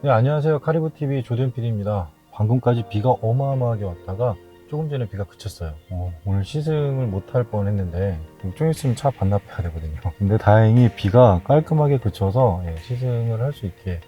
네, 안녕하세요. 카리브TV 조대현 PD입니다. 방금까지 비가 어마어마하게 왔다가 조금 전에 비가 그쳤어요. 오늘 시승을 못할 뻔 했는데 좀 있으면 차 반납해야 되거든요. 근데 다행히 비가 깔끔하게 그쳐서 시승을 할 수 있게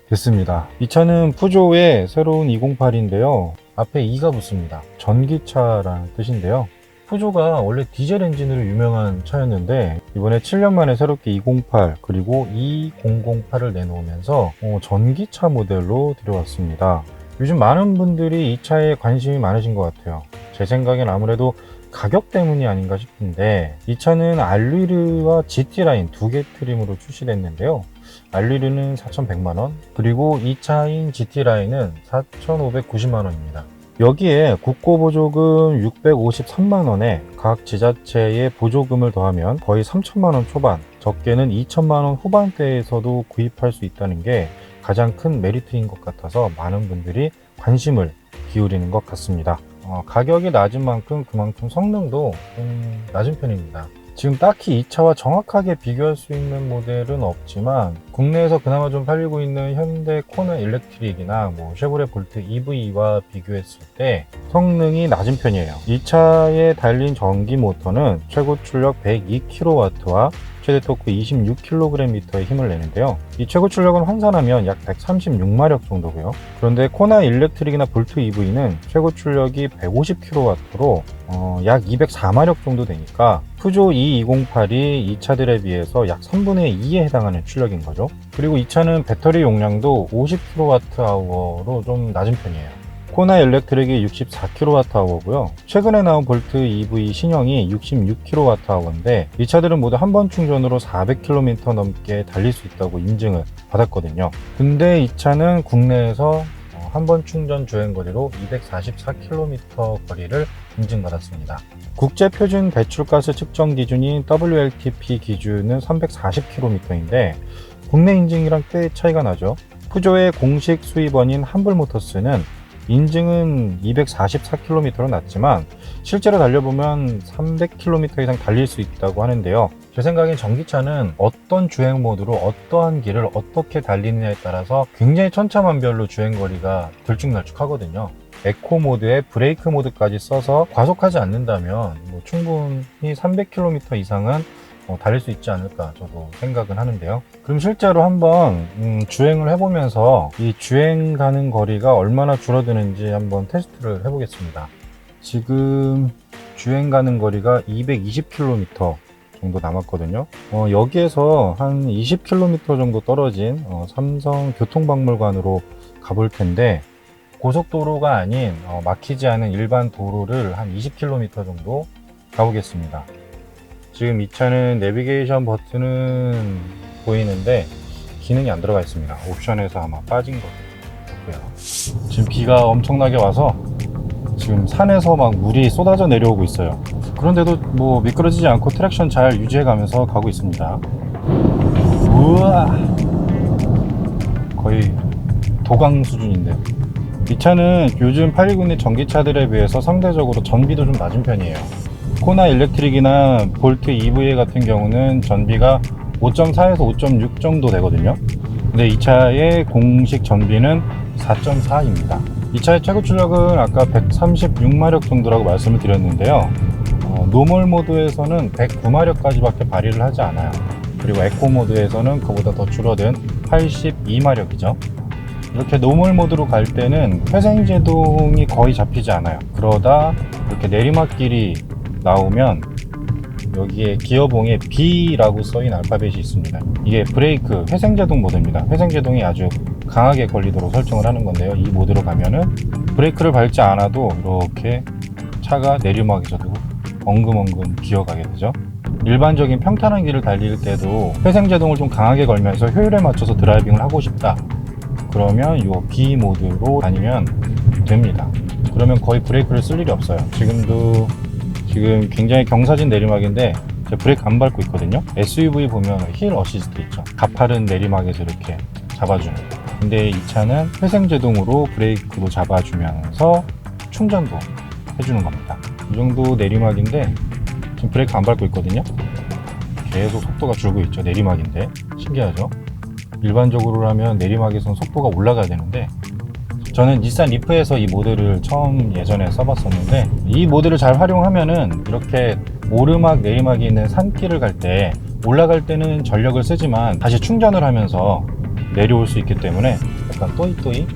됐습니다. 이 차는 푸조의 새로운 208인데요. 앞에 2가 붙습니다. 전기차라는 뜻인데요. 푸조가 원래 디젤 엔진으로 유명한 차였는데 이번에 7년 만에 새롭게 208 그리고 2008을 내놓으면서 전기차 모델로 들여왔습니다. 요즘 많은 분들이 이 차에 관심이 많으신 것 같아요. 제 생각엔 아무래도 가격 때문이 아닌가 싶은데 이 차는 알리르와 GT라인 두 개 트림으로 출시됐는데요. 알리르는 4,100만원 그리고 이 차인 GT라인은 4,590만원입니다. 여기에 국고보조금 653만원에 각 지자체의 보조금을 더하면 거의 3천만원 초반, 적게는 2천만원 후반대에서도 구입할 수 있다는 게 가장 큰 메리트인 것 같아서 많은 분들이 관심을 기울이는 것 같습니다. 가격이 낮은 만큼 그만큼 성능도 좀 낮은 편입니다. 지금 딱히 이 차와 정확하게 비교할 수 있는 모델은 없지만 국내에서 그나마 좀 팔리고 있는 현대 코나 일렉트릭이나 쉐보레 볼트 EV와 비교했을 때 성능이 낮은 편이에요. 이 차에 달린 전기 모터는 최고 출력 102kW와 최대 토크 26kgm의 힘을 내는데요. 이 최고 출력은 환산하면 약 136마력 정도고요. 그런데 코나 일렉트릭이나 볼트 EV는 최고 출력이 150kW로 약 204마력 정도 되니까 푸조 E208이 이 차들에 비해서 약 3분의 2에 해당하는 출력인 거죠. 그리고 이 차는 배터리 용량도 50kWh로 좀 낮은 편이에요. 코나 일렉트릭이 64kWh고요. 최근에 나온 볼트 EV 신형이 66kWh인데 이 차들은 모두 한 번 충전으로 400km 넘게 달릴 수 있다고 인증을 받았거든요. 근데 이 차는 국내에서 한 번 충전 주행거리로 244km 거리를 인증받았습니다. 국제표준 배출가스 측정 기준인 WLTP 기준은 340km인데 국내 인증이랑 꽤 차이가 나죠. 푸조의 공식 수입원인 한불모터스는 인증은 244km로 났지만 실제로 달려보면 300km 이상 달릴 수 있다고 하는데요. 제 생각엔 전기차는 어떤 주행 모드로 어떠한 길을 어떻게 달리느냐에 따라서 굉장히 천차만별로 주행거리가 들쭉날쭉하거든요. 에코 모드에 브레이크 모드까지 써서 과속하지 않는다면 충분히 300km 이상은 달릴 수 있지 않을까 저도 생각은 하는데요. 그럼 실제로 한번 주행을 해보면서 이 주행 가는 거리가 얼마나 줄어드는지 한번 테스트를 해보겠습니다. 지금 주행 가는 거리가 220km 정도 남았거든요. 여기에서 한 20km 정도 떨어진 삼성 교통박물관으로 가볼 텐데 고속도로가 아닌 막히지 않은 일반 도로를 한 20km 정도 가보겠습니다. 지금 이 차는 내비게이션 버튼은 보이는데 기능이 안 들어가 있습니다. 옵션에서 아마 빠진 것 같고요. 지금 비가 엄청나게 와서 지금 산에서 막 물이 쏟아져 내려오고 있어요. 그런데도 미끄러지지 않고 트랙션 잘 유지해 가면서 가고 있습니다. 우와, 거의 도강 수준인데 이 차는 요즘 팔리고 있는 전기차들에 비해서 상대적으로 전비도 좀 낮은 편이에요. 코나 일렉트릭이나 볼트 EV 같은 경우는 전비가 5.4에서 5.6 정도 되거든요. 근데 이 차의 공식 전비는 4.4입니다. 이 차의 최고 출력은 아까 136마력 정도라고 말씀을 드렸는데요. 노멀 모드에서는 109마력까지 밖에 발휘를 하지 않아요. 그리고 에코 모드에서는 그보다 더 줄어든 82마력이죠. 이렇게 노멀 모드로 갈 때는 회생제동이 거의 잡히지 않아요. 그러다 이렇게 내리막길이 나오면 여기에 기어봉에 B라고 써있는 알파벳이 있습니다. 이게 브레이크 회생제동 모드입니다. 회생제동이 아주 강하게 걸리도록 설정을 하는 건데요. 이 모드로 가면은 브레이크를 밟지 않아도 이렇게 차가 내리막에서도 엉금엉금 기어가게 되죠. 일반적인 평탄한 길을 달릴 때도 회생제동을 좀 강하게 걸면서 효율에 맞춰서 드라이빙을 하고 싶다, 그러면 이 B 모드로 다니면 됩니다. 그러면 거의 브레이크를 쓸 일이 없어요. 지금 굉장히 경사진 내리막인데 제가 브레이크 안 밟고 있거든요. SUV 보면 힐 어시스트 있죠. 가파른 내리막에서 이렇게 잡아주는. 근데 이 차는 회생제동으로 브레이크로 잡아주면서 충전도 해주는 겁니다. 이 정도 내리막인데 지금 브레이크 안 밟고 있거든요. 계속 속도가 줄고 있죠. 내리막인데 신기하죠. 일반적으로라면 내리막에선 속도가 올라가야 되는데, 저는 닛산 리프에서 이 모델을 처음 예전에 써봤었는데, 이 모델을 잘 활용하면은 이렇게 오르막 내리막이 있는 산길을 갈 때 올라갈 때는 전력을 쓰지만 다시 충전을 하면서 내려올 수 있기 때문에 약간 또이또이.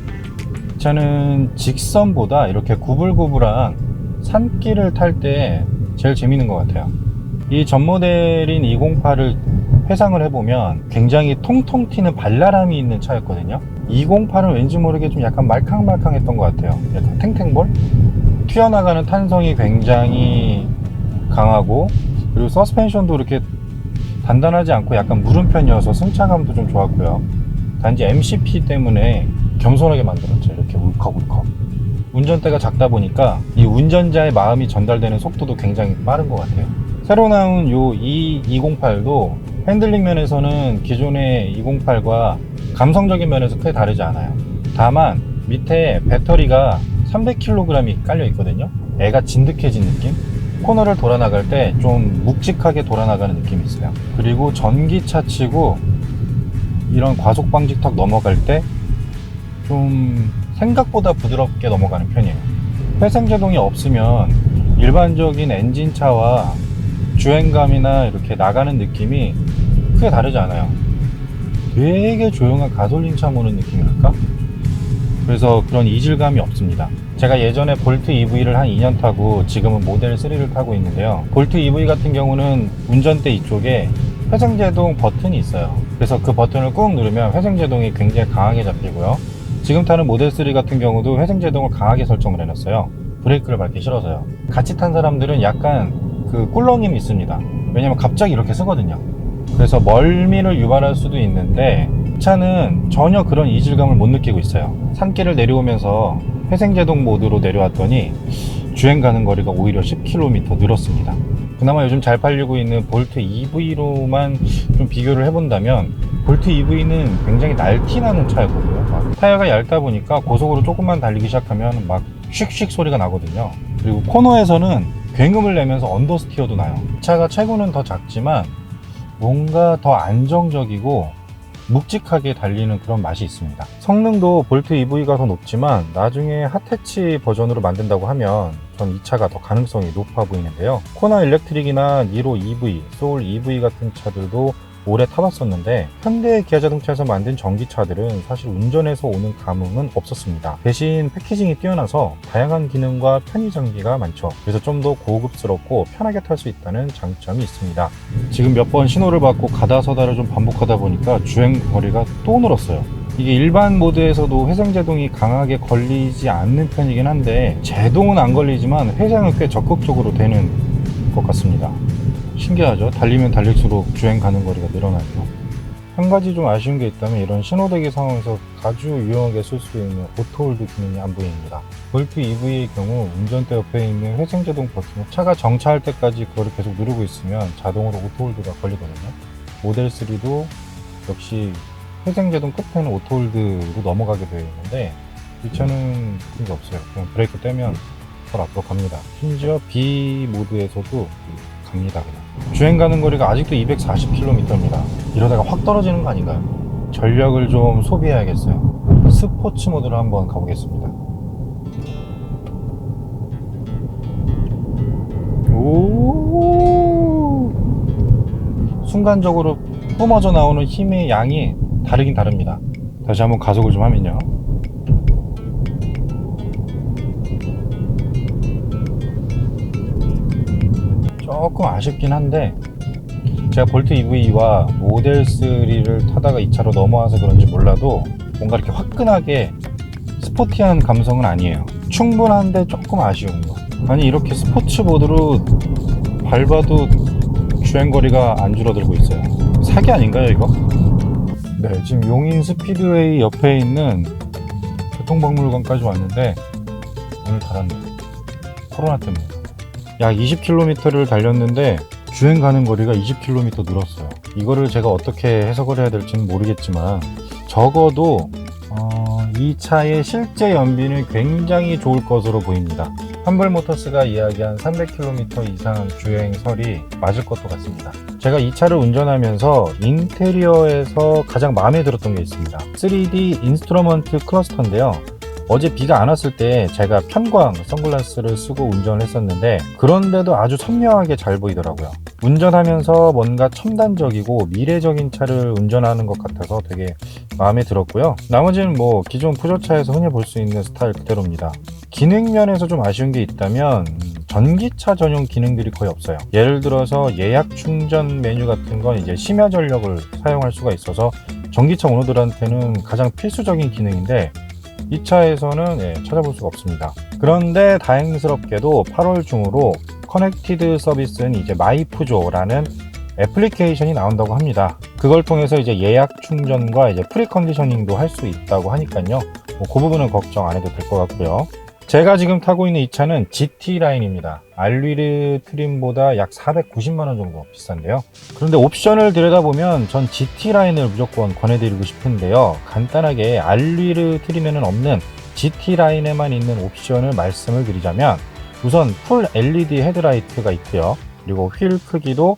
저는 직선보다 이렇게 구불구불한 산길을 탈 때 제일 재밌는 것 같아요. 이 전 모델인 208을 회상을 해보면 굉장히 통통 튀는 발랄함이 있는 차였거든요. 208은 왠지 모르게 좀 약간 말캉말캉했던 것 같아요. 약간 탱탱볼? 튀어나가는 탄성이 굉장히 강하고, 그리고 서스펜션도 이렇게 단단하지 않고 약간 무른 편이어서 승차감도 좀 좋았고요. 단지 MCP 때문에 겸손하게 만들었죠. 이렇게 울컥울컥. 운전대가 작다 보니까 이 운전자의 마음이 전달되는 속도도 굉장히 빠른 것 같아요. 새로 나온 요 208도 핸들링 면에서는 기존의 208과 감성적인 면에서 크게 다르지 않아요. 다만 밑에 배터리가 300kg이 깔려 있거든요. 애가 진득해진 느낌? 코너를 돌아 나갈 때 좀 묵직하게 돌아 나가는 느낌이 있어요. 그리고 전기차 치고 이런 과속 방지턱 넘어갈 때 좀 생각보다 부드럽게 넘어가는 편이에요. 회생제동이 없으면 일반적인 엔진차와 주행감이나 이렇게 나가는 느낌이 크게 다르지 않아요. 되게 조용한 가솔린차 모는 느낌이랄까? 그래서 그런 이질감이 없습니다. 제가 예전에 볼트 EV를 한 2년 타고 지금은 모델 3를 타고 있는데요. 볼트 EV 같은 경우는 운전대 이쪽에 회생제동 버튼이 있어요. 그래서 그 버튼을 꾹 누르면 회생제동이 굉장히 강하게 잡히고요. 지금 타는 모델 3 같은 경우도 회생제동을 강하게 설정을 해놨어요. 브레이크를 밟기 싫어서요. 같이 탄 사람들은 약간 그 꿀렁임이 있습니다. 왜냐면 갑자기 이렇게 쓰거든요. 그래서 멀미를 유발할 수도 있는데 차는 전혀 그런 이질감을 못 느끼고 있어요. 산길을 내려오면서 회생제동 모드로 내려왔더니 주행 가는 거리가 오히려 10km 늘었습니다. 그나마 요즘 잘 팔리고 있는 볼트 EV로만 좀 비교를 해본다면 볼트 EV는 굉장히 날티나는 차였거든요. 타이어가 얇다 보니까 고속으로 조금만 달리기 시작하면 막 슉슉 소리가 나거든요. 그리고 코너에서는 굉음을 내면서 언더스티어도 나요. 차가 체구는 더 작지만 뭔가 더 안정적이고 묵직하게 달리는 그런 맛이 있습니다. 성능도 볼트 EV가 더 높지만 나중에 핫해치 버전으로 만든다고 하면 전 이 차가 더 가능성이 높아 보이는데요. 코나 일렉트릭이나 니로 EV, 소울 EV 같은 차들도 오래 타봤었는데 현대 기아자동차에서 만든 전기차들은 사실 운전에서 오는 감흥은 없었습니다. 대신 패키징이 뛰어나서 다양한 기능과 편의 장비가 많죠. 그래서 좀 더 고급스럽고 편하게 탈 수 있다는 장점이 있습니다. 지금 몇 번 신호를 받고 가다 서다를 좀 반복하다 보니까 주행 거리가 또 늘었어요. 이게 일반 모드에서도 회생제동이 강하게 걸리지 않는 편이긴 한데 제동은 안 걸리지만 회생은 꽤 적극적으로 되는 것 같습니다. 신기하죠? 달리면 달릴수록 주행 가는 거리가 늘어나죠. 한 가지 좀 아쉬운 게 있다면 이런 신호대기 상황에서 아주 유용하게 쓸 수 있는 오토홀드 기능이 안 보입니다. 볼트 EV의 경우 운전대 옆에 있는 회생제동 버튼을 차가 정차할 때까지 그거를 계속 누르고 있으면 자동으로 오토홀드가 걸리거든요. 모델 3도 역시 회생제동 끝에는 오토홀드로 넘어가게 되어 있는데 이 차는 그런 게 없어요. 그냥 브레이크 떼면 바로 앞으로 갑니다. 심지어 B 모드에서도 갑니다. 그냥 주행 가는 거리가 아직도 240km입니다. 이러다가 확 떨어지는 거 아닌가요? 전력을 좀 소비해야겠어요. 스포츠 모드로 한번 가보겠습니다. 오, 순간적으로 뿜어져 나오는 힘의 양이 다르긴 다릅니다. 다시 한번 가속을 좀 하면요. 조금 아쉽긴 한데 제가 볼트 EV와 모델 3를 타다가 이 차로 넘어와서 그런지 몰라도 뭔가 이렇게 화끈하게 스포티한 감성은 아니에요. 충분한데 조금 아쉬운 거. 아니 이렇게 스포츠 모드로 밟아도 주행거리가 안 줄어들고 있어요. 사기 아닌가요 이거? 네, 지금 용인 스피드웨이 옆에 있는 교통박물관까지 왔는데 오늘 닫았네요. 코로나 때문에. 약 20km를 달렸는데 주행 가는 거리가 20km 늘었어요. 이거를 제가 어떻게 해석을 해야 될지는 모르겠지만 적어도 이 차의 실제 연비는 굉장히 좋을 것으로 보입니다. 환불모터스가 이야기한 300km 이상 주행설이 맞을 것도 같습니다. 제가 이 차를 운전하면서 인테리어에서 가장 마음에 들었던 게 있습니다. 3D 인스트루먼트 클러스터인데요. 어제 비가 안 왔을 때 제가 편광 선글라스를 쓰고 운전을 했었는데 그런데도 아주 선명하게 잘 보이더라고요. 운전하면서 뭔가 첨단적이고 미래적인 차를 운전하는 것 같아서 되게 마음에 들었고요. 나머지는 뭐 기존 푸조차에서 흔히 볼 수 있는 스타일 그대로입니다. 기능 면에서 좀 아쉬운 게 있다면 전기차 전용 기능들이 거의 없어요. 예를 들어서 예약 충전 메뉴 같은 건 이제 심야 전력을 사용할 수가 있어서 전기차 오너들한테는 가장 필수적인 기능인데 이 차에서는 찾아볼 수가 없습니다. 그런데 다행스럽게도 8월 중으로 커넥티드 서비스는 이제 마이푸조라는 애플리케이션이 나온다고 합니다. 그걸 통해서 이제 예약 충전과 이제 프리 컨디셔닝도 할 수 있다고 하니까요. 그 부분은 걱정 안 해도 될 것 같고요. 제가 지금 타고 있는 이 차는 GT 라인입니다. 알위르 트림보다 약 490만원 정도 비싼데요. 그런데 옵션을 들여다보면 전 GT 라인을 무조건 권해드리고 싶은데요. 간단하게 알위르 트림에는 없는 GT 라인에만 있는 옵션을 말씀을 드리자면 우선 풀 LED 헤드라이트가 있고요. 그리고 휠 크기도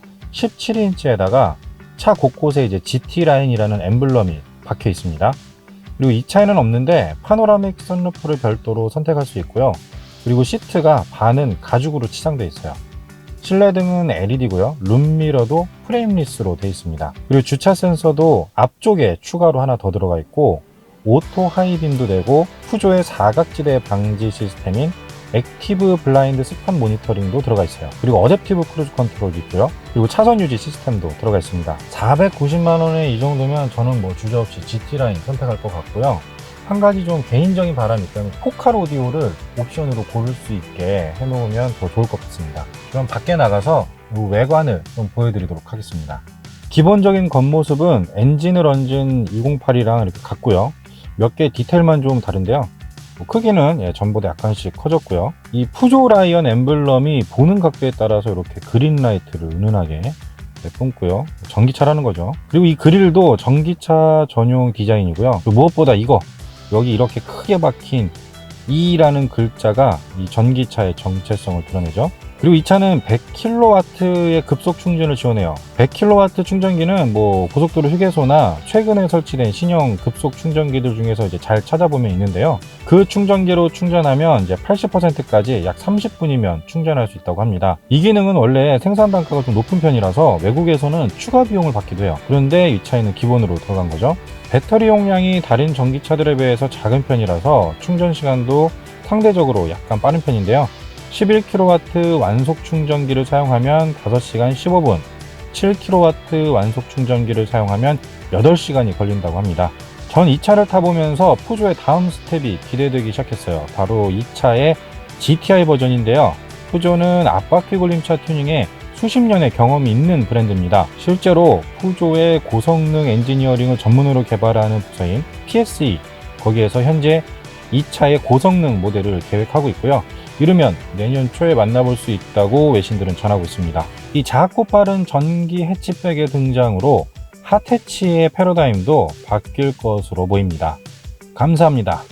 17인치에다가 차 곳곳에 이제 GT 라인이라는 엠블럼이 박혀 있습니다. 그리고 이 차에는 없는데 파노라믹 선루프를 별도로 선택할 수 있고요. 그리고 시트가 반은 가죽으로 치장되어 있어요. 실내등은 LED고요. 룸미러도 프레임리스로 되어 있습니다. 그리고 주차 센서도 앞쪽에 추가로 하나 더 들어가 있고 오토 하이빔도 되고 푸조의 사각지대 방지 시스템인 액티브 블라인드 스팟 모니터링도 들어가 있어요. 그리고 어댑티브 크루즈 컨트롤도 있고요. 그리고 차선 유지 시스템도 들어가 있습니다. 490만원에 이 정도면 저는 뭐 주저없이 GT라인 선택할 것 같고요. 한 가지 좀 개인적인 바람이 있다면 포칼 오디오를 옵션으로 고를 수 있게 해놓으면 더 좋을 것 같습니다. 그럼 밖에 나가서 이 외관을 좀 보여드리도록 하겠습니다. 기본적인 겉모습은 엔진을 얹은 208이랑 이렇게 같고요. 몇 개 디테일만 좀 다른데요. 크기는 전보다 약간씩 커졌고요. 이 푸조 라이언 엠블럼이 보는 각도에 따라서 이렇게 그린 라이트를 은은하게 뿜고요. 전기차라는 거죠. 그리고 이 그릴도 전기차 전용 디자인이고요. 무엇보다 이거 여기 이렇게 크게 박힌 E라는 글자가 이 전기차의 정체성을 드러내죠. 그리고 이 차는 100kW의 급속 충전을 지원해요. 100kW 충전기는 뭐 고속도로 휴게소나 최근에 설치된 신형 급속 충전기들 중에서 이제 잘 찾아보면 있는데요. 그 충전기로 충전하면 이제 80%까지 약 30분이면 충전할 수 있다고 합니다. 이 기능은 원래 생산 단가가 좀 높은 편이라서 외국에서는 추가 비용을 받기도 해요. 그런데 이 차에는 기본으로 들어간 거죠. 배터리 용량이 다른 전기차들에 비해서 작은 편이라서 충전 시간도 상대적으로 약간 빠른 편인데요. 11kW 완속 충전기를 사용하면 5시간 15분, 7kW 완속 충전기를 사용하면 8시간이 걸린다고 합니다. 전 이 차를 타보면서 푸조의 다음 스텝이 기대되기 시작했어요. 바로 이 차의 GTI 버전인데요. 푸조는 앞바퀴 굴림차 튜닝에 수십 년의 경험이 있는 브랜드입니다. 실제로 푸조의 고성능 엔지니어링을 전문으로 개발하는 부서인 PSE, 거기에서 현재 이 차의 고성능 모델을 계획하고 있고요. 이르면 내년 초에 만나볼 수 있다고 외신들은 전하고 있습니다. 이 작고 빠른 전기 해치백의 등장으로 핫해치의 패러다임도 바뀔 것으로 보입니다. 감사합니다.